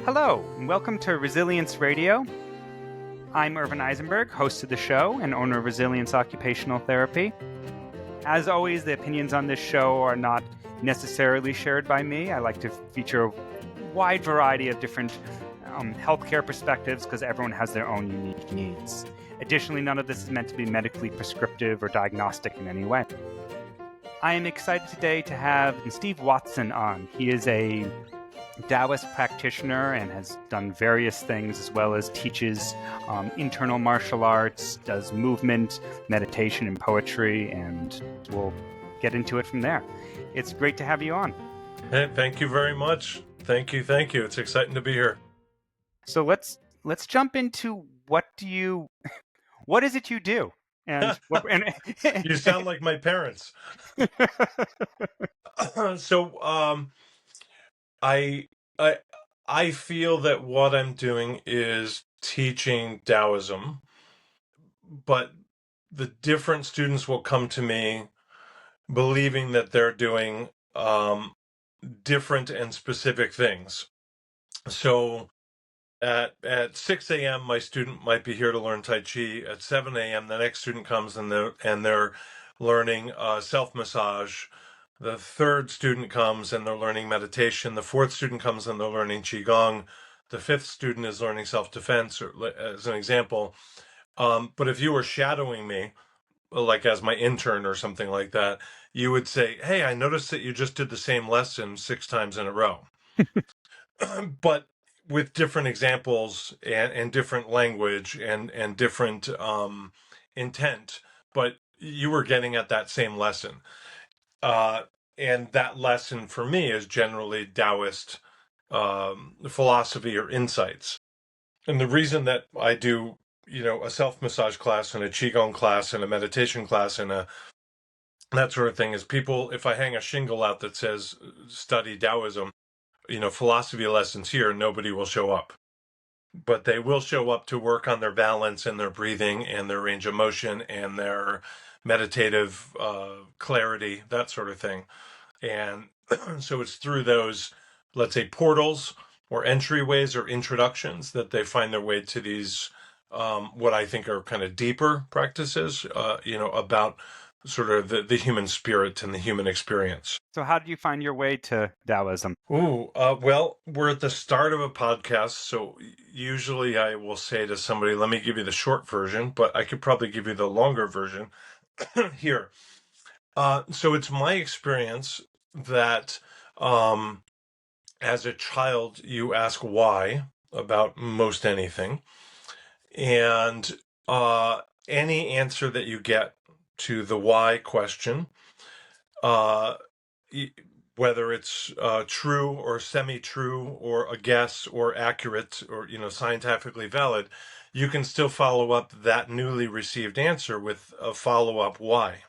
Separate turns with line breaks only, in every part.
Hello, and welcome to Resilience Radio. I'm Irvin Eisenberg, host of the show and owner of Resilience Occupational Therapy. As always, the opinions on this show are not necessarily shared by me. I like to feature a wide variety of different healthcare perspectives because everyone has their own unique needs. Additionally, none of this is meant to be medically prescriptive or diagnostic in any way. I am excited today to have Steve Watson on. He is a Taoist practitioner and has done various things, as well as teaches internal martial arts, does movement, meditation, and poetry, and we'll get into it from there. It's great to have you on.
Hey, thank you very much. Thank you. It's exciting to be here.
So let's jump into what is it you do? And
You sound like my parents. So I feel that what I'm doing is teaching Taoism, but the different students will come to me believing that they're doing different and specific things. So at 6 a.m., my student might be here to learn Tai Chi. At 7 a.m., the next student comes and they're learning self-massage. The third student comes and they're learning meditation. The fourth student comes and they're learning Qigong. The fifth student is learning self-defense, as an example. But if you were shadowing me, like as my intern or something like that, you would say, hey, I noticed that you just did the same lesson 6 times in a row. But with different examples and different language and different intent, but you were getting at that same lesson. And that lesson for me is generally Taoist philosophy or insights. And the reason that I do, a self-massage class and a Qigong class and a meditation class and that sort of thing is people, if I hang a shingle out that says study Taoism, philosophy lessons here, nobody will show up. But they will show up to work on their balance and their breathing and their range of motion and their meditative clarity, that sort of thing. And so it's through those, let's say, portals or entryways or introductions that they find their way to these, what I think are kind of deeper practices, about sort of the human spirit and the human experience.
So how did you find your way to Taoism?
Well, we're at the start of a podcast, so usually I will say to somebody, let me give you the short version, but I could probably give you the longer version here. So it's my experience that as a child, you ask why about most anything, and any answer that you get to the why question, whether it's true or semi-true or a guess or accurate or scientifically valid, you can still follow up that newly received answer with a follow-up why.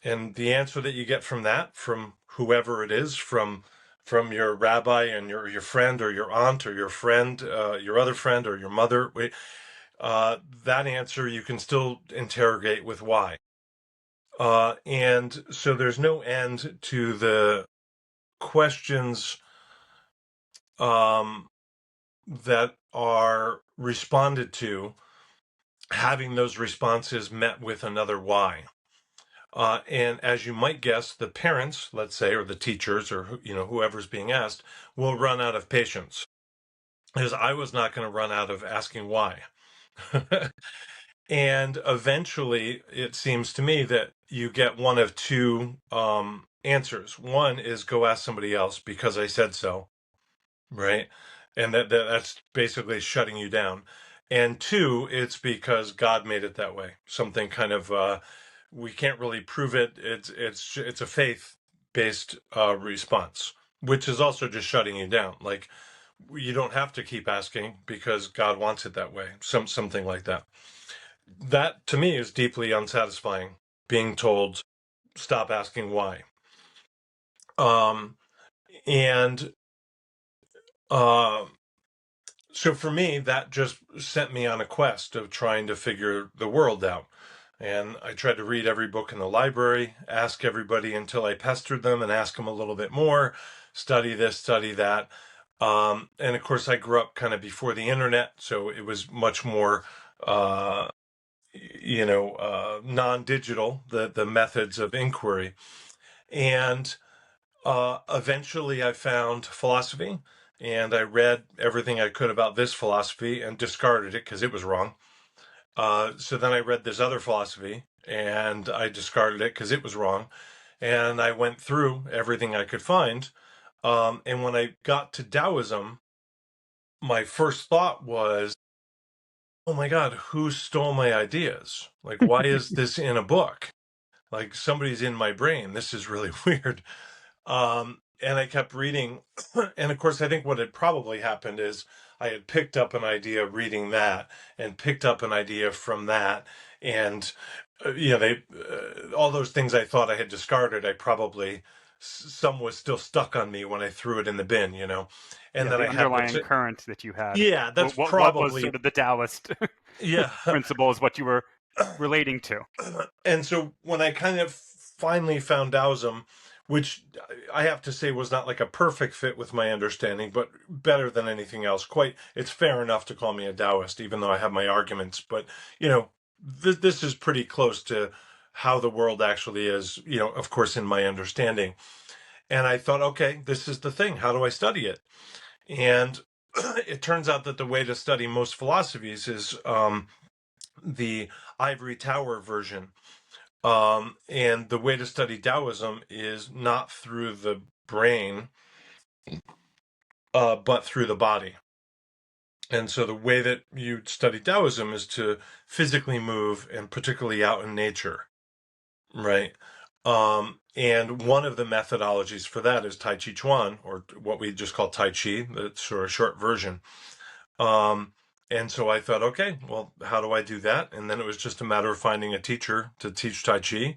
And the answer that you get from that, from whoever it is, from your rabbi and your friend or your aunt or your friend, your other friend or your mother, that answer you can still interrogate with why. And so there's no end to the questions that are responded to, having those responses met with another why. And as you might guess, the parents, let's say, or the teachers, or whoever's being asked, will run out of patience, because I was not going to run out of asking why. And eventually, it seems to me that you get one of two answers. One is go ask somebody else because I said so, right? And that's basically shutting you down. And two, it's because God made it that way. Something kind of we can't really prove it. It's a faith-based response, which is also just shutting you down. Like you don't have to keep asking because God wants it that way. Something like that. That to me is deeply unsatisfying. Being told, stop asking why. And so for me, that just sent me on a quest of trying to figure the world out. And I tried to read every book in the library, ask everybody until I pestered them and ask them a little bit more, study this, study that. And of course, I grew up kind of before the internet, so it was much more, uh, non-digital, the methods of inquiry. And eventually I found philosophy, and I read everything I could about this philosophy and discarded it because it was wrong. So then I read this other philosophy, and I discarded it because it was wrong. And I went through everything I could find. And when I got to Taoism, my first thought was, oh my God, who stole my ideas? Like, why is this in a book? Like, somebody's in my brain. This is really weird. And I kept reading. And of course, I think what had probably happened is I had picked up an idea reading that and picked up an idea from that. And, all those things I thought I had discarded, I probably, some was still stuck on me when I threw it in the bin, And
Yeah,
then
the
I had
underlying current that you had.
yeah, that's
What was
probably,
sort of the Taoist
yeah.
principle is what you were relating to.
And so when I kind of finally found Taoism, which I have to say was not like a perfect fit with my understanding, but better than anything else. It's fair enough to call me a Taoist, even though I have my arguments. But this is pretty close to how the world actually is. Of course, in my understanding. And I thought, okay, this is the thing. How do I study it? And it turns out that the way to study most philosophies is the ivory tower version. And the way to study Taoism is not through the brain, but through the body. And so the way that you study Taoism is to physically move, and particularly out in nature, right? And one of the methodologies for that is Tai Chi Chuan, or what we just call Tai Chi, the sort of short version. And so I thought, okay, well, how do I do that? And then it was just a matter of finding a teacher to teach Tai Chi.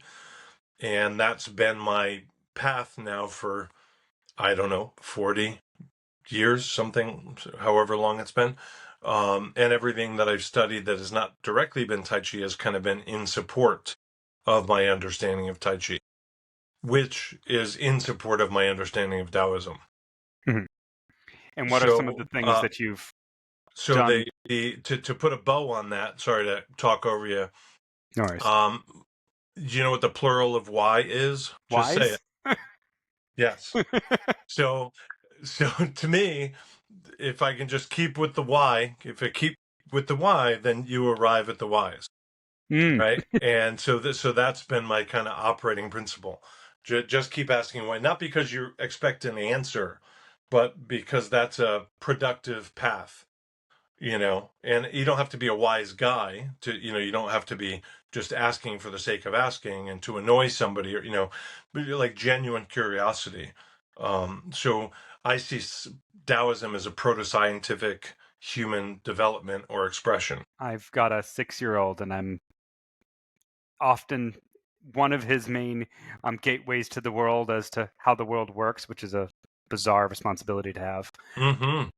And that's been my path now for, I don't know, 40 years, something, however long it's been. And everything that I've studied that has not directly been Tai Chi has kind of been in support of my understanding of Tai Chi, which is in support of my understanding of Taoism.
Mhm. And what are some of the
So,
things that you've
so
done?
to put a bow on that, sorry to talk over you.
No worries.
Um, do you know what the plural of why is? Just say it.
Wise?
Yes. So, so to me, if I can just keep with the why, if I keep with the why, then you arrive at the whys,
Mm.
right? And so that's been my kind of operating principle. Just keep asking why, not because you expect an answer, but because that's a productive path. And you don't have to be a wise guy you don't have to be just asking for the sake of asking and to annoy somebody, or but you're like genuine curiosity. So I see Taoism as a proto-scientific human development or expression.
I've got a 6-year-old, and I'm often one of his main gateways to the world as to how the world works, which is a bizarre responsibility to have.
Mm-hmm.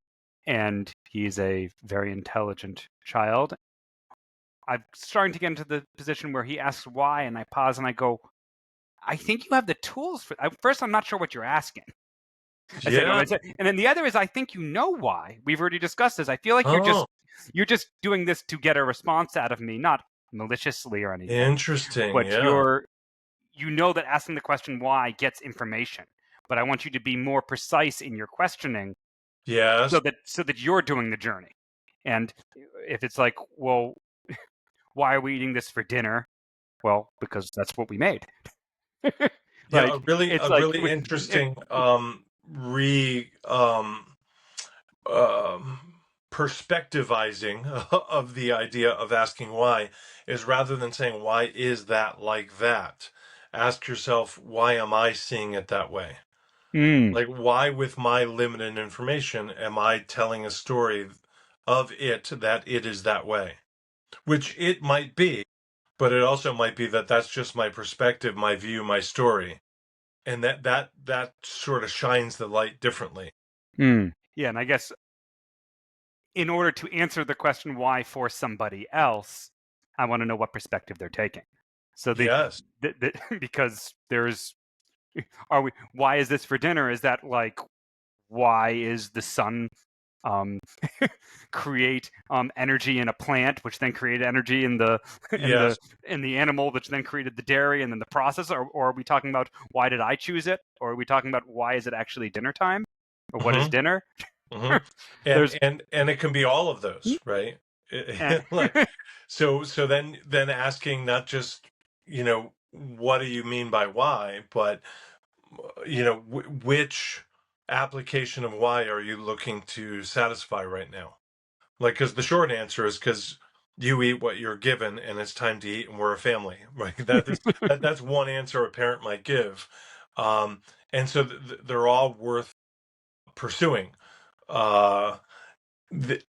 And he's a very intelligent child. I'm starting to get into the position where he asks why, and I pause and I go, I think you have the tools for. First, I'm not sure what you're asking. I said,
Yeah.
and then the other is, I think you know why. We've already discussed this. I feel like
Oh,
you're just doing this to get a response out of me, not maliciously or anything,
interesting.
but
Yeah.
you know that asking the question why gets information. But I want you to be more precise in your questioning,
Yes.
so that you're doing the journey. And if it's like, well, why are we eating this for dinner? Well, because that's what we made.
Yeah.
Like,
A really,
it's
a
like,
really
it,
interesting re um, perspectivizing of the idea of asking why is, rather than saying, why is that like that? Ask yourself, why am I seeing it that way?
mm,
Like, why, with my limited information, am I telling a story of it that it is that way? Which it might be, but it also might be that that's just my perspective, my view, my story. And that sort of shines the light differently.
yeah, and I guess in order to answer the question why for somebody else, I want to know what perspective they're taking. So
Yes.
because there's, are we? Why is this for dinner? Is that like why is the sun um, create energy in a plant, which then created energy in the
Yes.
in the animal, which then created the dairy, and then the process? Or are we talking about why did I choose it? Or are we talking about why is it actually dinner time? Or what is
Hmm.
dinner?
Hmm. And
There's
and it can be all of those, right?
eh,
Like, so then asking not just, what do you mean by why, but which application of why are you looking to satisfy right now? Like, because the short answer is because you eat what you're given, and it's time to eat, and we're a family, right? That's one answer a parent might give, um, and so they're all worth pursuing. Uh, the,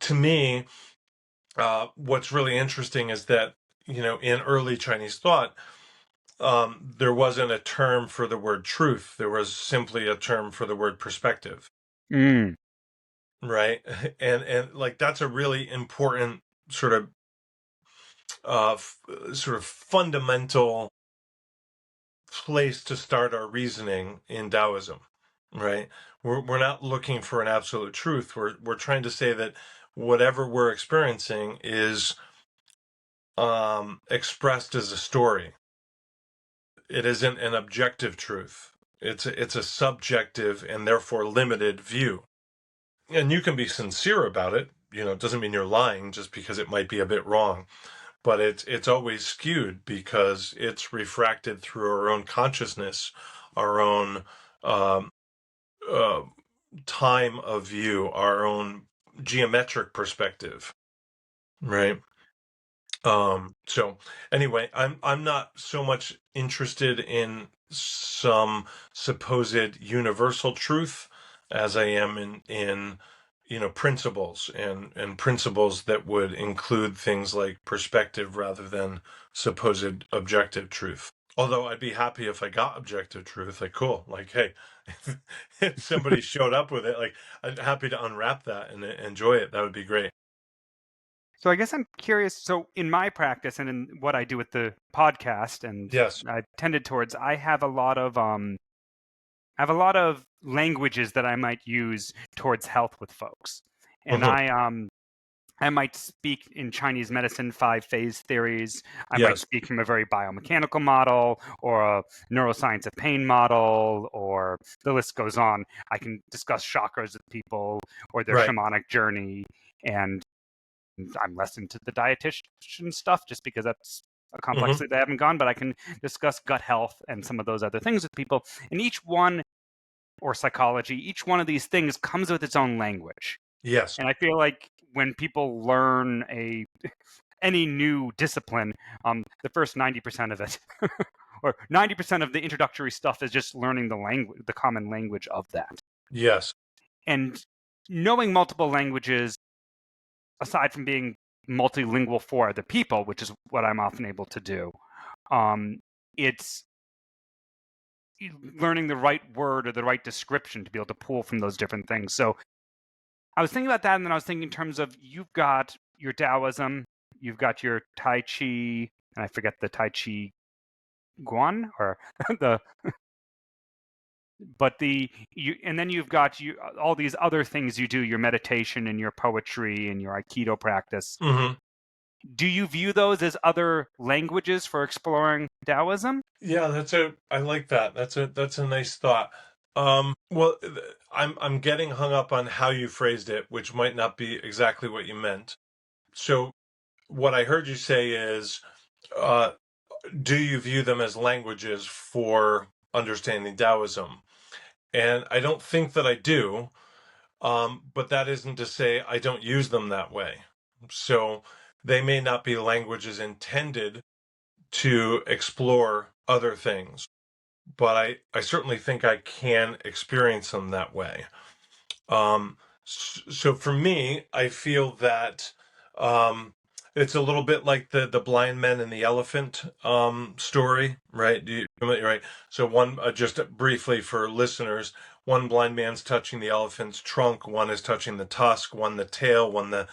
to me, what's really interesting is that in early Chinese thought, there wasn't a term for the word truth. There was simply a term for the word perspective,
mm,
right? And like that's a really important sort of sort of fundamental place to start our reasoning in Taoism, right? We're not looking for an absolute truth. We're trying to say that whatever we're experiencing is expressed as a story. It isn't an objective truth. It's a subjective and therefore limited view. And you can be sincere about it. It doesn't mean you're lying just because it might be a bit wrong. But it's always skewed because it's refracted through our own consciousness, our own um, uh, time of view, our own geometric perspective, right? So anyway, I'm not so much interested in some supposed universal truth as I am in principles and principles that would include things like perspective rather than supposed objective truth. Although I'd be happy if I got objective truth, like cool, like hey, if somebody showed up with it, like I'm happy to unwrap that and enjoy it. That would be great.
so I guess I'm curious. So in my practice and in what I do with the podcast, and
Yes.
I've tended towards, I have a lot of languages that I might use towards health with folks. And
Hmm.
I might speak in Chinese medicine 5 phase theories. I might
Yes.
speak from a very biomechanical model or a neuroscience of pain model, or the list goes on. I can discuss chakras with people or their
Right.
shamanic journey. And I'm less into the dietitian stuff just because that's a
Hmm.
complexity that I haven't gone, but I can discuss gut health and some of those other things with people. And each one, or psychology, each one of these things comes with its own language.
Yes.
And I feel like when people learn any new discipline, the first 90% of it, or 90% of the introductory stuff is just learning the language, the common language of that.
Yes.
And knowing multiple languages, aside from being multilingual for other people, which is what I'm often able to do, it's learning the right word or the right description to be able to pull from those different things. So I was thinking about that, and then I was thinking in terms of you've got your Taoism, you've got your Tai Chi, and I forget the Tai Chi Guan or the, but and then you've got all these other things you do, your meditation and your poetry and your Aikido practice.
Hmm.
Do you view those as other languages for exploring Taoism?
Yeah, I like that. That's a nice thought. Well, I'm getting hung up on how you phrased it, which might not be exactly what you meant. So what I heard you say is, uh, do you view them as languages for understanding Taoism? And I don't think that I do. But that isn't to say I don't use them that way. So they may not be languages intended to explore other things, but I certainly think I can experience them that way. So for me, I feel that um, it's a little bit like the blind men and the elephant story, right? Right. So one just briefly for listeners, one blind man's touching the elephant's trunk, one is touching the tusk, one the tail, one the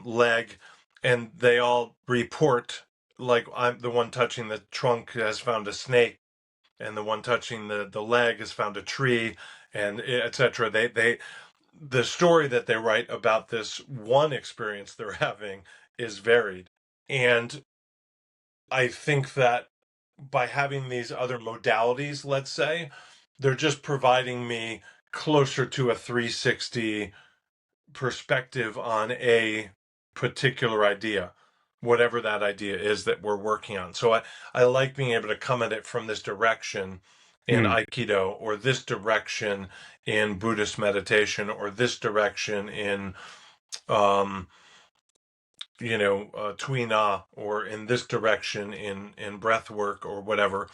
leg, and they all report like I'm the one touching the trunk has found a snake and the one touching the leg has found a tree, and etc. The story that they write about this one experience they're having is varied. And I think that by having these other modalities, let's say, they're just providing me closer to a 360 perspective on a particular idea, whatever that idea is that we're working on. So I like being able to come at it from this direction in
Hmm.
Aikido, or this direction in Buddhist meditation, or this direction in um, Tui Na, or in this direction in breath work or whatever.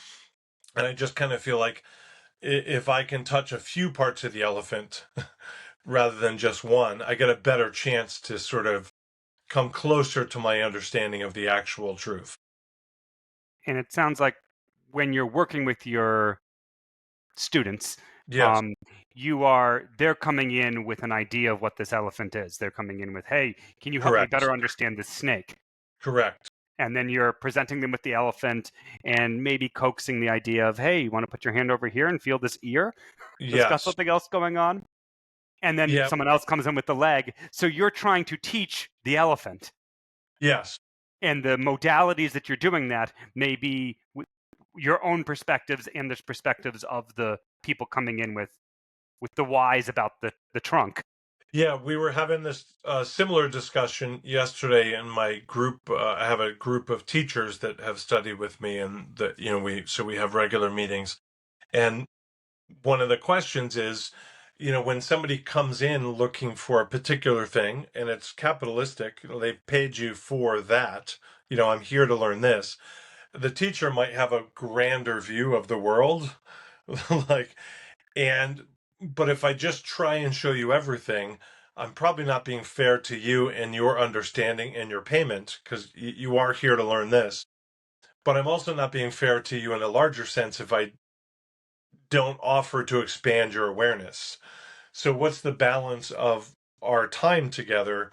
And I just kind of feel like if I can touch a few parts of the elephant rather than just one, I get a better chance to sort of come closer to my understanding of the actual truth.
And it sounds like when you're working with your students,
Yes,
um, they're coming in with an idea of what this elephant is. They're coming in with, hey, can you help me
correct,
better understand this snake?
correct.
And then you're presenting them with the elephant and maybe coaxing the idea of, hey, you want to put your hand over here and feel this ear that's got
Yes,
something else going on? And then
yeah,
someone else comes in with the leg. So you're trying to teach the elephant.
yes,
And the modalities that you're doing that may be your own perspectives and the perspectives of the people coming in with the whys about the trunk.
yeah. We were having this similar discussion yesterday in my group. I have a group of teachers that have studied with me, and that we have regular meetings. And one of the questions is, when somebody comes in looking for a particular thing, and it's capitalistic, they've paid you for that. I'm here to learn this. The teacher might have a grander view of the world, like, and but if I just try and show you everything, I'm probably not being fair to you and your understanding and your payment, because you are here to learn this. But I'm also not being fair to you in a larger sense if I don't offer to expand your awareness. So what's the balance of our time together?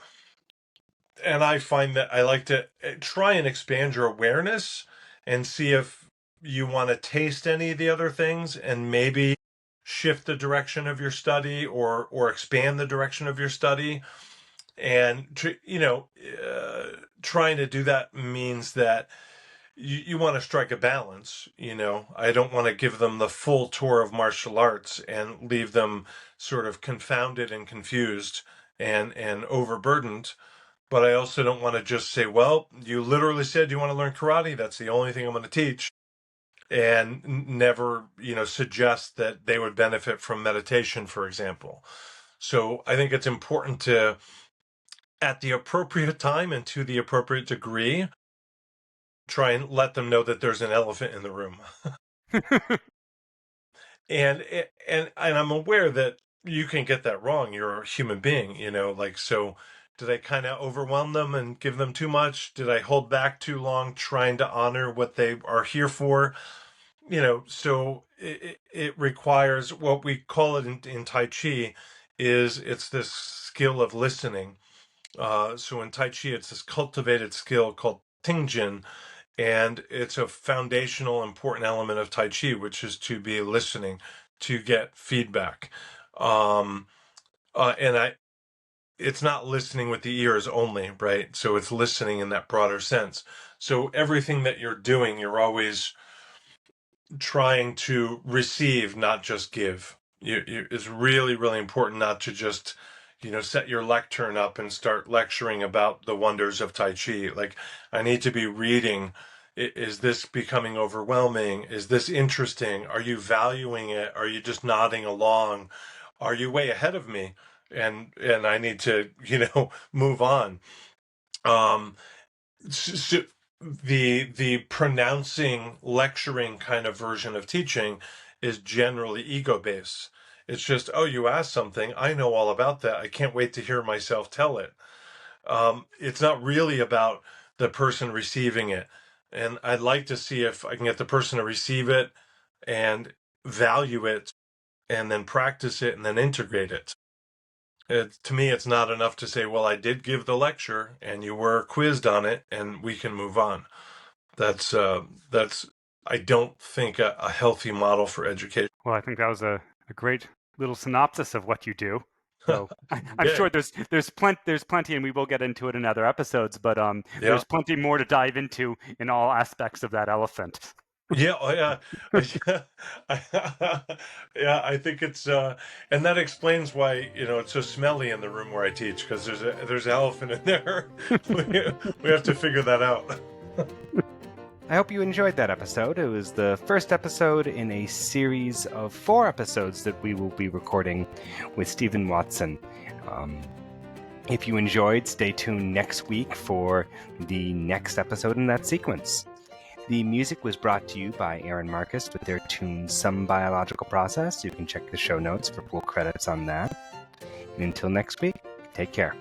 And I find that I like to try and expand your awareness and see if you want to taste any of the other things, and maybe shift the direction of your study, or expand the direction of your study. And trying to do that means that you want to strike a balance. I don't want to give them the full tour of martial arts and leave them sort of confounded and confused and overburdened. But I also don't want to just say, well, you literally said you want to learn karate, that's the only thing I'm going to teach, and never suggest that they would benefit from meditation, for example. So I think it's important to, at the appropriate time and to the appropriate degree, try and let them know that there's an elephant in the room. And I'm aware that you can get that wrong. You're a human being, like, so did I kind of overwhelm them and give them too much? Did I hold back too long trying to honor what they are here for? So it requires what we call it in Tai Chi, it's this skill of listening. So in Tai Chi, it's this cultivated skill called Tingjin, and it's a foundational, important element of Tai Chi, which is to be listening, to get feedback. Um, it's not listening with the ears only, right? So it's listening in that broader sense. So everything that you're doing, you're always trying to receive, not just give. It's really, really important not to just, set your lectern up and start lecturing about the wonders of Tai Chi. Like, I need to be reading. Is this becoming overwhelming? Is this interesting? Are you valuing it? Are you just nodding along? Are you way ahead of me? And I need to, move on. Um, so the pronouncing, lecturing kind of version of teaching is generally ego based. It's just, oh, you asked something, I know all about that, I can't wait to hear myself tell it. It's not really about the person receiving it. And I'd like to see if I can get the person to receive it and value it, and then practice it and then integrate it. To me, it's not enough to say, well, I did give the lecture and you were quizzed on it and we can move on. That's I don't think a healthy model for education.
Well, I think that was a great little synopsis of what you do. So I'm
Yeah,
sure there's plenty, and we will get into it in other episodes. But
yeah,
there's plenty more to dive into in all aspects of that elephant.
yeah, oh, yeah. Yeah, I think it's and that explains why, it's so smelly in the room where I teach, because there's an elephant in there. We have to figure that out.
I hope you enjoyed that episode. It was the first episode in a series of 4 episodes that we will be recording with Stephen Watson. If you enjoyed, stay tuned next week for the next episode in that sequence. The music was brought to you by Aaron Marcus with their tune Some Biological Process. You can check the show notes for full credits on that. And until next week, take care.